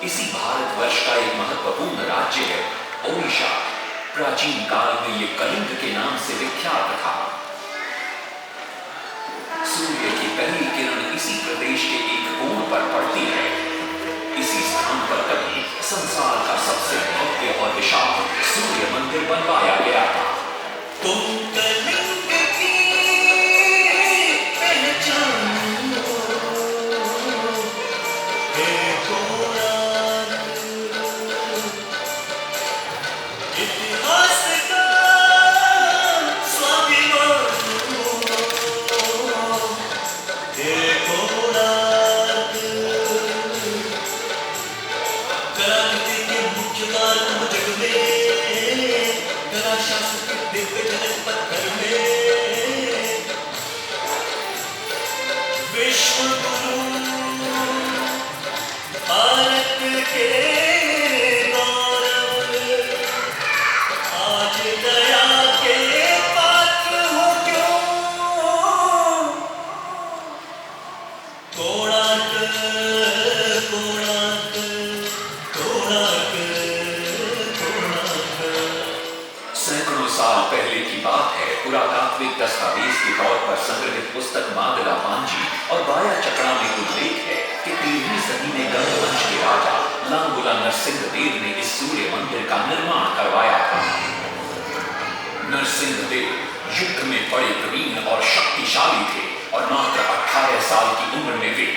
इसी भारतवर्ष का एक महत्वपूर्ण राज्य है ओडिशा। प्राचीन काल में ये कलिंग के नाम से विख्यात था। सूर्य की पहली किरण इसी प्रदेश के एक कोण पर पड़ती है। इसी स्थान पर कभी संसार का सबसे भव्य और विशाल सूर्य मंदिर बनवाया गया था। तुम कलिंग की पहचान हे कोणार्क, इतिहास का स्वाभिमान हे कोणार्क, क्रांति के मुख्य कारण जग में, कला शास्त्र के दिव्य जनक पत्थर में, विश्व गुरु भारत के गौरव, आज दया के पात्र हो क्यों कोणार्क, कोणार्क, कोणार्क, कोणार्क। सैकड़ों साल पहले की बात है। पुरातात्विक दस्तावेज के तौर पर संग्रहित पुस्तक मादला पांजी और बाया चकड़ा में उल्लेख है कि 13वीं सदी में गंगवंश के राजा लांगुला नरसिंहदेव ने इस सूर्य मंदिर का निर्माण करवाया था। नरसिंहदेव युद्ध में बड़े प्रवीण और शक्तिशाली थे और मात्र 18 साल की उम्र में वे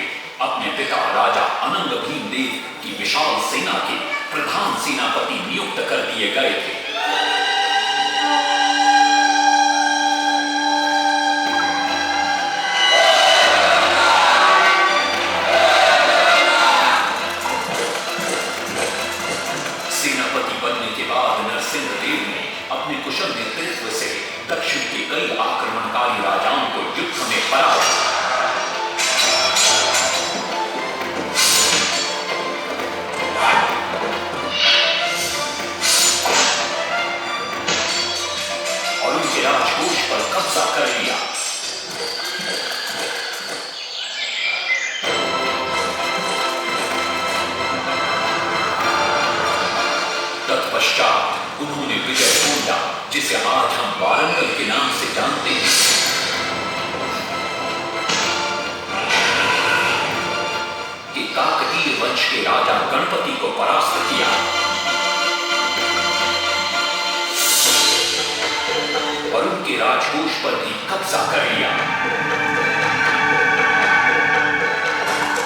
अपने पिता राजा अनंग भीमदेव की विशाल सेना के प्रधान सेनापति नियुक्त कर दिए गए थे। सेनापति बनने के बाद नरसिंहदेव ने अपने कुशल नेतृत्व से दक्षिण के कई आक्रमणकारी राजाओं को युद्ध में हराया। और उनके राजकोष पर कब्जा कर लिया। तत्पश्चात उन्होंने विजय गोंडा, जिसे आज हम वारंगल के नाम से जानते हैं, कि काकतीय वंश के राजा गणपति को परास्त किया और उनके राजकोष पर भी कब्जा कर लिया।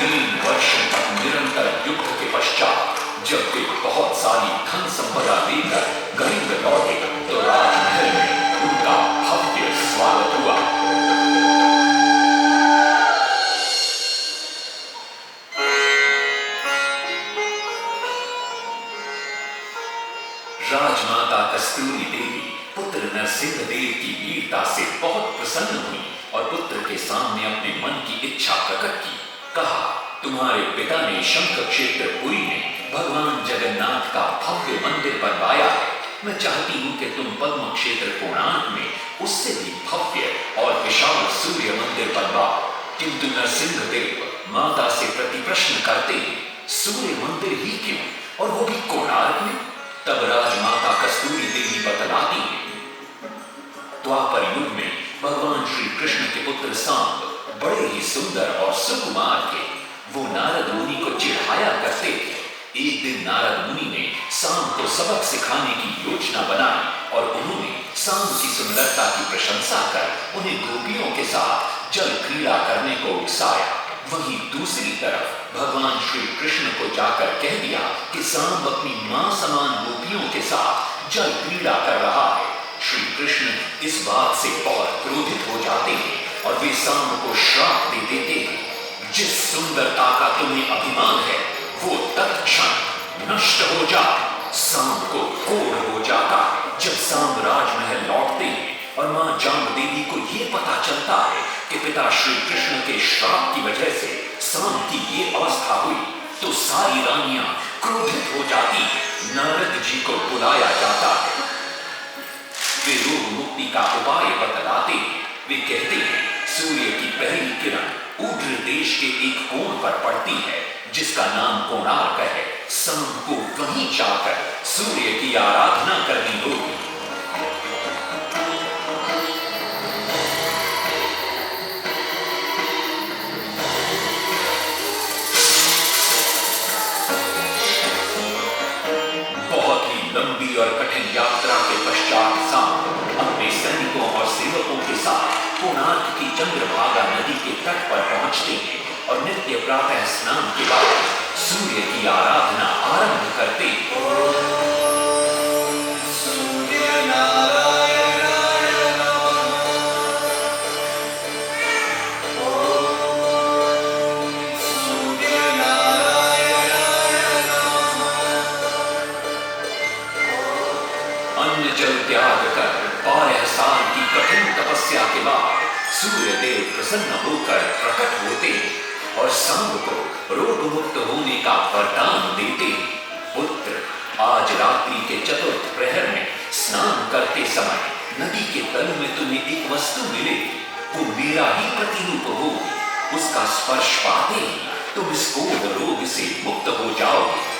3 वर्षों तक निरंतर युद्ध के पश्चात जब वे बहुत सारी धन संपदा लेकर कलिंग लौटे तो राजमहल में उनका भव्य स्वागत हुआ। राजमाता कस्तूरी देवी पुत्र नरसिंहदेव की वीरता से बहुत प्रसन्न हुई और पुत्र के सामने अपने मन की इच्छा प्रकट की। कहा, तुम्हारे पिता ने शंख क्षेत्र पुरी में भगवान जगन्नाथ का भव्य मंदिर बनवाया है। मैं चाहती हूं कि तुम पद्म क्षेत्र कोणार्क में उससे भी भव्य और विशाल सूर्य मंदिर बनवाओ। किंतु नरसिंहदेव माता से प्रति प्रश्न करते हैं, सूर्य मंदिर ही क्यों, और वो भी कोणार्क में? तब राजमाता कस्तूरी देवी बतलाती है, द्वापर युग में भगवान श्री कृष्ण के पुत्र सांब बड़े ही सुंदर और सुकुमार थे। वो नारद मुनि को चिढ़ाया करते थे। एक दिन नारद मुनि ने सांब को सबक सिखाने की योजना बनाई और उन्होंने सांब की सुंदरता की प्रशंसा कर उन्हें गोपियों के साथ जल क्रीड़ा करने को उकसाया। वहीं दूसरी तरफ भगवान श्री कृष्ण को जाकर कह दिया कि सांब अपनी मां समान गोपियों के साथ जल क्रीड़ा कर रहा है। श्री कृष्ण इस बात से बहुत क्रोधित हो जाते हैं और वे सांब को श्राप दे देते हैं, जिस सुंदरता का तुम्हें अभिमान है वो तत्क्षण नष्ट हो जाए। सांब को कोढ़ हो जाता है। जब सांब राजमहल लौटते हैं और मां जामदेवी को ये पता चलता है कि पिता श्री कृष्ण के श्राप की वजह से सांब की ये अवस्था हुई, तो सारी रानियां क्रोधित हो जाती है। नारद जी को बुलाया जाता है। वे रोग मुक्ति का उपाय बतलाते हैं। वे कहते हैं, सूर्य की पहली किरण उग्र देश के एक कोण पर पड़ती है जिसका नाम कोणार्क है। शाम को वहीं जाकर सूर्य की आराधना करनी होगी। बहुत ही लंबी और कठिन यात्रा के पश्चात शाम अपने सैनिकों और सेवकों के साथ कोणार्क की चंद्रभागा नदी के तट पर पहुंचते हैं और नित्य प्रातः स्नान के बाद सूर्य की आराधना आरंभ करते हैं। अन्न जल त्याग कर 12 साल की कठिन तपस्या के बाद सूर्य देव प्रसन्न होकर प्रकट होते और शाम को रोग मुक्त होने का वरदान देते। पुत्र, आज रात्रि के चतुर्थ प्रहर में स्नान करते समय नदी के तल में तुम्हें एक वस्तु मिले, वो मेरा ही प्रतिरूप हो। उसका स्पर्श पाते ही तुम इस कोढ़ रोग से मुक्त हो जाओगे।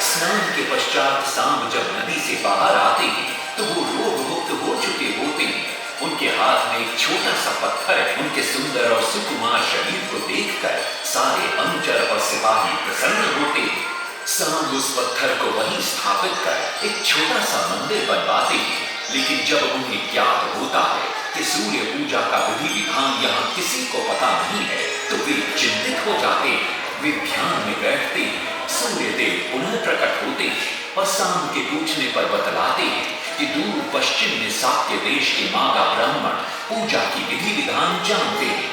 स्नान के पश्चात शाम जब नदी से बाहर आते हैं तो वो रोग मुक्त हो चुके होते हैं। उनके हाथ में एक छोटा सा पत्थर है। उनके सुंदर और सुकुमार शरीर को देखकर सारे अनुचर और सिपाही प्रसन्न होते हैं। शाम उस पत्थर को वहीं स्थापित कर एक छोटा सा मंदिर बनवाते हैं। लेकिन जब उन्हें ज्ञात होता है कि सूर्य पूजा का विधि विधान यहाँ किसी को पता नहीं है तो वे चिंतित हो जाते हैं। वे ध्यान में बैठते हैं। सूर्य देव पुनः प्रकट होते हैं और शाम के पूछने पर बतलाते हैं कि दूर पश्चिम में साक्य देश के मागा ब्राह्मण पूजा की विधि विधान जानते हैं।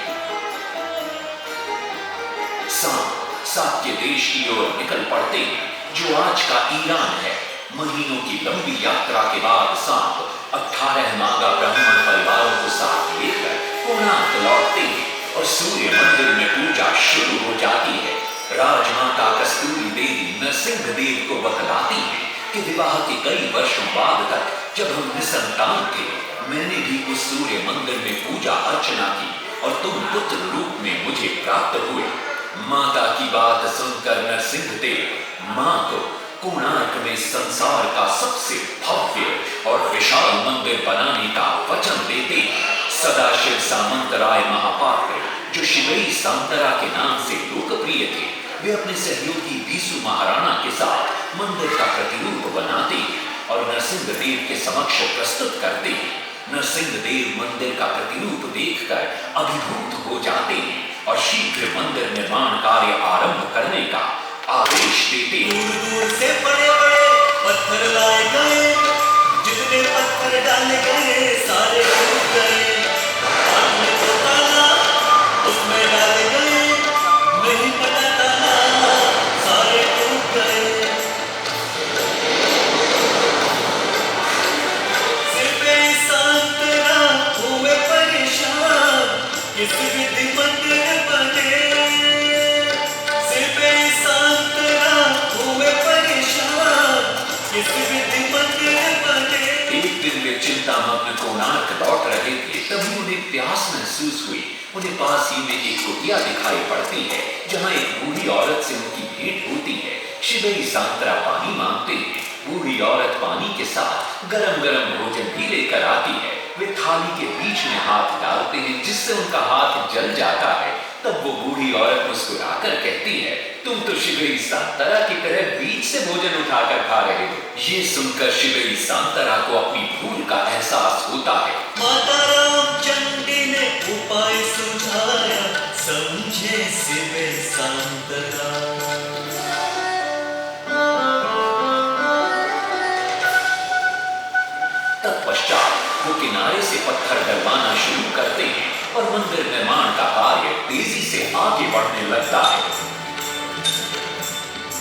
शाम साक्य देश की ओर निकल पड़ते हैं, जो आज का ईरान है। महीनों की लंबी यात्रा के बाद शाम 18 मागा ब्राह्मण परिवारों को साथ लेकर कोणार्क लौटते हैं और सूर्य मंदिर में पूजा शुरू हो जाती है। राजमाता कस्तूरी देवी नरसिंह देव को बतलाती है कि विवाह के कई वर्षों बाद तक जब हम निसंतान थे, मैंने भी उस सूर्य मंदिर में पूजा अर्चना की और तुम पुत्र रूप में मुझे प्राप्त हुए। माता की बात सुनकर नरसिंह देव मां को कोणार्क में संसार का सबसे भव्य और विशाल मंदिर बनाने का वचन देते। सदाशिव सामंतराय महापात्र, जो शिवई सांतरा के नाम से लोकप्रिय थे, वे अपने सहयोगी बीसू महाराणा के साथ मंदिर का प्रतिरूप बनाते और नरसिंह देव के समक्ष प्रस्तुत करते। नरसिंह देव मंदिर का प्रतिरूप देखकर अभिभूत हो जाते हैं और शीघ्र मंदिर निर्माण कार्य आरंभ करने का आदेश देते। दूर दूर से बड़े बड़े पत्थर लाए गए, जितने पत्थर डाले गए सारे टूट गए। आदमी को ताला उसमें डाले गए, नहीं पता ताला सारे टूट गए। सिर्फ सांतरा हुए परेशान, किसी विधि मंदिर बने। सिर्फ सांतरा हुए परेशान, किसी विधि मंदिर बने। एक दिन वे चिंतामग्न कोणार्क लौट रहे थे, तभी उन्हें प्यास महसूस हुई। उन्हें पास ही में एक कुटिया दिखाई पड़ती है, जहाँ एक बूढ़ी औरत से उनकी भेंट होती है। शिवई सांतरा पानी मांगते हैं। बूढ़ी औरत पानी के साथ गरम गरम भोजन भी लेकर आती है। वे थाली के बीच में हाथ डालते हैं, जिससे उनका हाथ जल जाता है। तब वो बूढ़ी औरत मुस्कुराकर कहती है, तुम तो शिवई सांतरा की तरह बीच से भोजन उठाकर खा रहे हो। ये सुनकर शिवई सांतरा को अपनी भूल का एहसास होता है। माता रामचंडी ने उपाय सुझाया, समझे शिवे सांतरा। तत्पश्चात वो किनारे से पत्थर डलवाना शुरू करते हैं और मंदिर निर्माण का कार्य तेजी से आगे बढ़ने लगता है।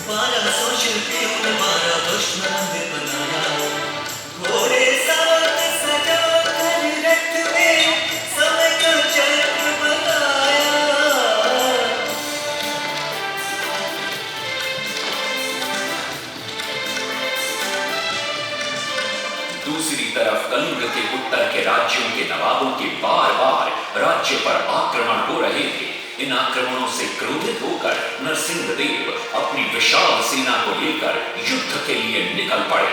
1200 शिल्पियों ने 12 वर्ष में मंदिर बनाया। घोड़े साथ सजा कर रथ में समय का चक्र बनाया। दूसरी तरफ कलिंग के उत्तर के राज्यों के नवाबों के बार बार राज्य पर आक्रमण हो रहे थे। इन आक्रमणों से क्रोधित होकर नरसिंह देव अपनी विशाल सेना को लेकर युद्ध के लिए निकल पड़े।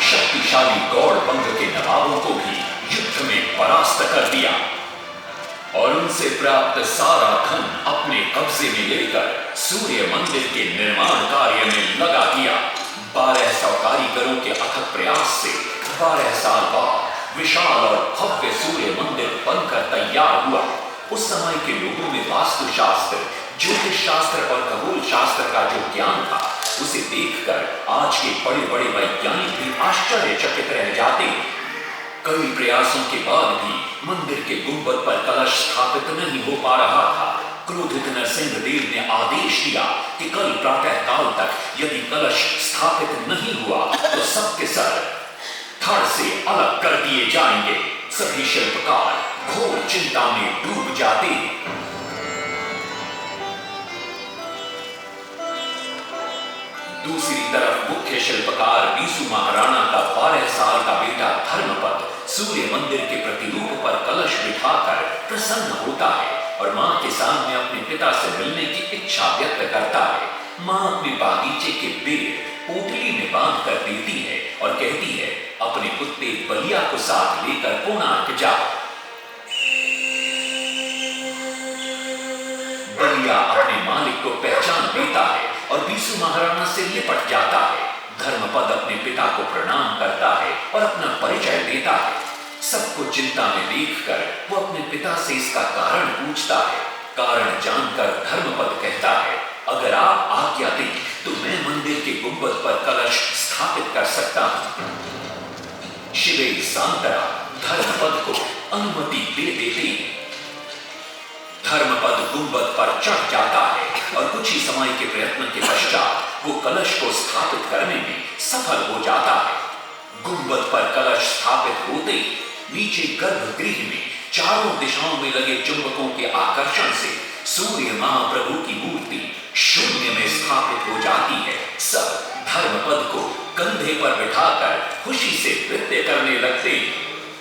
शक्तिशाली गौड़ पंग के नवाबों को भी युद्ध में परास्त कर दिया और उनसे प्राप्त सारा धन अपने कब्जे में लेकर सूर्य मंदिर के निर्माण कार्य में लगा दिया। 1200 कारीगरों के अथक प्रयास से 12 साल बाद विशाल और भव्य सूर्य मंदिर बनकर तैयार हुआ। उस समय के लोगों में वास्तुशास्त्र, ज्योतिष शास्त्र और खगोल शास्त्र का जो ज्ञान था, उसे देखकर आज के बड़े बड़े वैज्ञानिक भी आश्चर्यचकित रह जाते हैं। कई प्रयासों के बाद भी मंदिर के गुंबद पर कलश स्थापित नहीं हो पा रहा था। क्रोधित नरसिंह देव ने आदेश दिया कि कल प्रातः काल तक यदि कलश स्थापित नहीं हुआ तो सबके सर धड़ से अलग कर दिए जाएंगे। सभी शिल्पकार घोर चिंता में डूब जाते हैं। दूसरी तरफ मुख्य शिल्पकार बीसू महाराणा का 12 साल का बेटा धर्मपद सूर्य मंदिर के प्रतिरूप पर कलश बिठाकर प्रसन्न होता है और मां के सामने अपने पिता से मिलने की इच्छा व्यक्त करता है। मां अपने बागीचे के बेर पोटली में बांध कर देती है और कहती है, अपने कुत्ते बलिया को साथ लेकर कोणार्क जा। बलिया अपने मालिक को पहचान लेता है और बीसू महाराणा से लिपट जाता है। धर्मपद अपने पिता को प्रणाम करता है और अपना परिचय देता है। सबको चिंता में देखकर वो अपने पिता से इसका कारण पूछता है। कारण जानकर धर्मपद कहता है, अगर आप आज्ञा दें तो मैं मंदिर के गुंबद पर कलश स्थापित कर सकता हूं। शिवे सांतरा धर्मपद को अनुमति दे देते हैं। धर्मपद गुंबद पर चढ़ जाता है और कुछ ही समय के प्रयत्न के पश्चात वो कलश को स्थापित करने में सफल हो जाता है। गुंबद पर कलश स्थापित होते नीचे गर्भगृह में चारों दिशाओं में लगे चुंबकों के आकर्षण से सूर्य महाप्रभु की मूर्ति शून्य में स्थापित हो जाती है। सब धर्मपद को कंधे पर बिठाकर खुशी से नृत्य करने लगते हैं।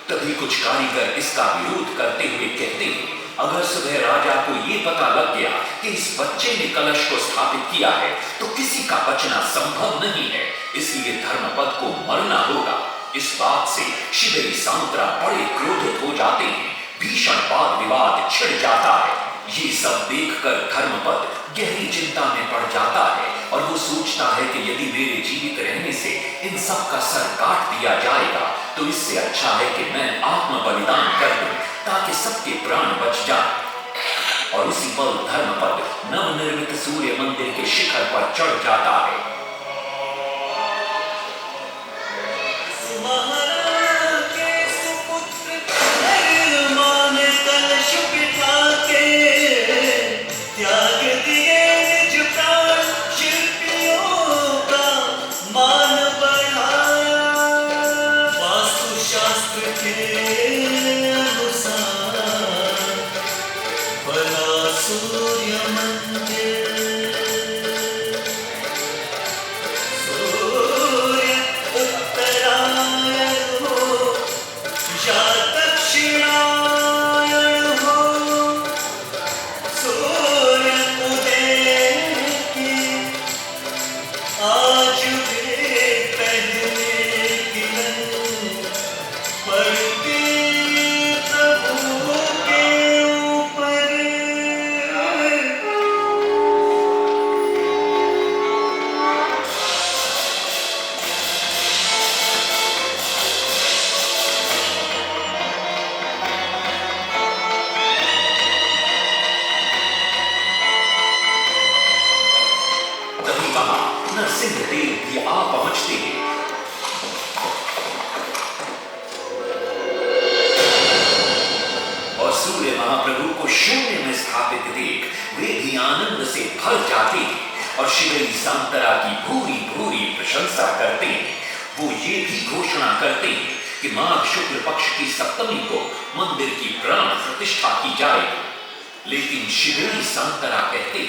तभी कुछ कारीगर इसका विरोध करते हुए कहते हैं, अगर सुबह राजा को ये पता लग गया कि इस बच्चे ने कलश को स्थापित किया है तो किसी का बचना संभव नहीं है, इसलिए धर्मपद को मरना होगा। इस बात से शिवे सांतरा बड़े क्रोधित हो जाते हैं। भीषण वाद विवाद छिड़ जाता है। ये सब देखकर धर्मपद गहरी चिंता में पड़ जाता है और वो सोचता है कि यदि मेरे जीवित रहने से इन सब का सर काट दिया जाएगा तो इससे अच्छा है कि मैं आत्म बलिदान कर दूं ताकि सबके प्राण बच जाए। और उसी पल धर्मपद नवनिर्मित सूर्य मंदिर के शिखर पर चढ़ जाता है। महाराणा के सुपुत्र धर्मान कलश बिठा के त्याग दिए निज प्राण, शिल्पियों का मान बढ़ाया। वास्तुशास्त्र के अनुसार बना सूर्य मंदिर। सूर्य उत्तरायण हो या दक्षिणायण हो, सूर्य उदय की आज भी पहले किरण पड़ती प्रभु के ऊपर। तभी वहां नरसिंह देव भी आ पहुंचते हैं। और सूर्य महाप्रभु को शून्य में स्थापित देख वे भी आनंद से भर जाते और श्री सांतरा की भूरी भूरी प्रशंसा करते हैं। वो ये भी घोषणा करते हैं कि माघ शुक्ल पक्ष की सप्तमी को मंदिर की प्राण प्रतिष्ठा की जाएगी। लेकिन श्री सांतरा कहते,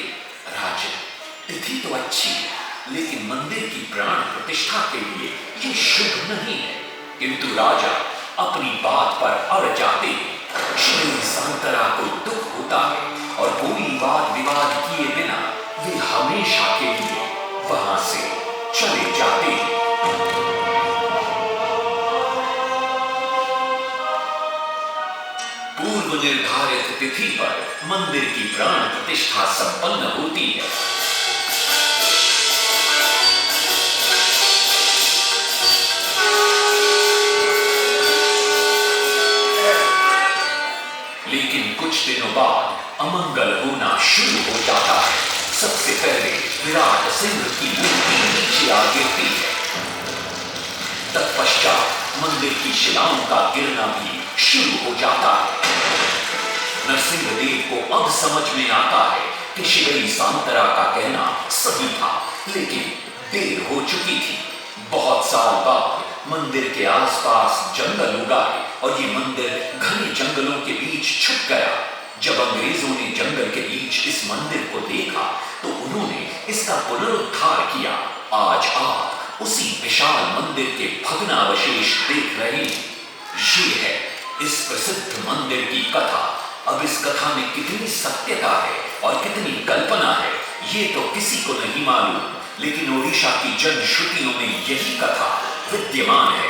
राजन, तिथि तो अच्छी है, लेकिन मंदिर की प्राण प्रतिष्ठा के लिए ये शुभ नहीं है। किंतु राजा अपनी बात पर अड़ जाते हैं। श्री सांतरा को दुख होता है और कोई वाद विवाद किए बिना वे हमेशा के लिए वहां से चले जाते हैं। पूर्व निर्धारित तिथि पर मंदिर की प्राण प्रतिष्ठा संपन्न होती है। लेकिन कुछ दिनों बाद अमंगल होना शुरू हो जाता है। सबसे पहले विराट सिंह की मूर्ति नीचे आ गिरती है। तत्पश्चात मंदिर की शिलाओं का गिरना भी शुरू हो जाता है। नरसिंह देव को अब समझ में आता है कि श्री सांतरा का कहना सही था, लेकिन देर हो चुकी थी। बहुत साल बाद मंदिर के आसपास जंगल उगाए और ये मंदिर घने जंगलों के बीच छुप गया। जब अंग्रेजों ने जंगल के बीच इस मंदिर को देखा तो उन्होंने इसका पुनरुद्धार किया। आज आप उसी विशाल मंदिर के भग्नावशेष देख रहे हैं। ये है इस प्रसिद्ध मंदिर की कथा। अब इस कथा में कितनी सत्यता है और कितनी कल्पना है, ये तो किसी को नहीं मालूम, लेकिन ओडिशा की जनश्रुतियों में यही कथा विद्यमान है।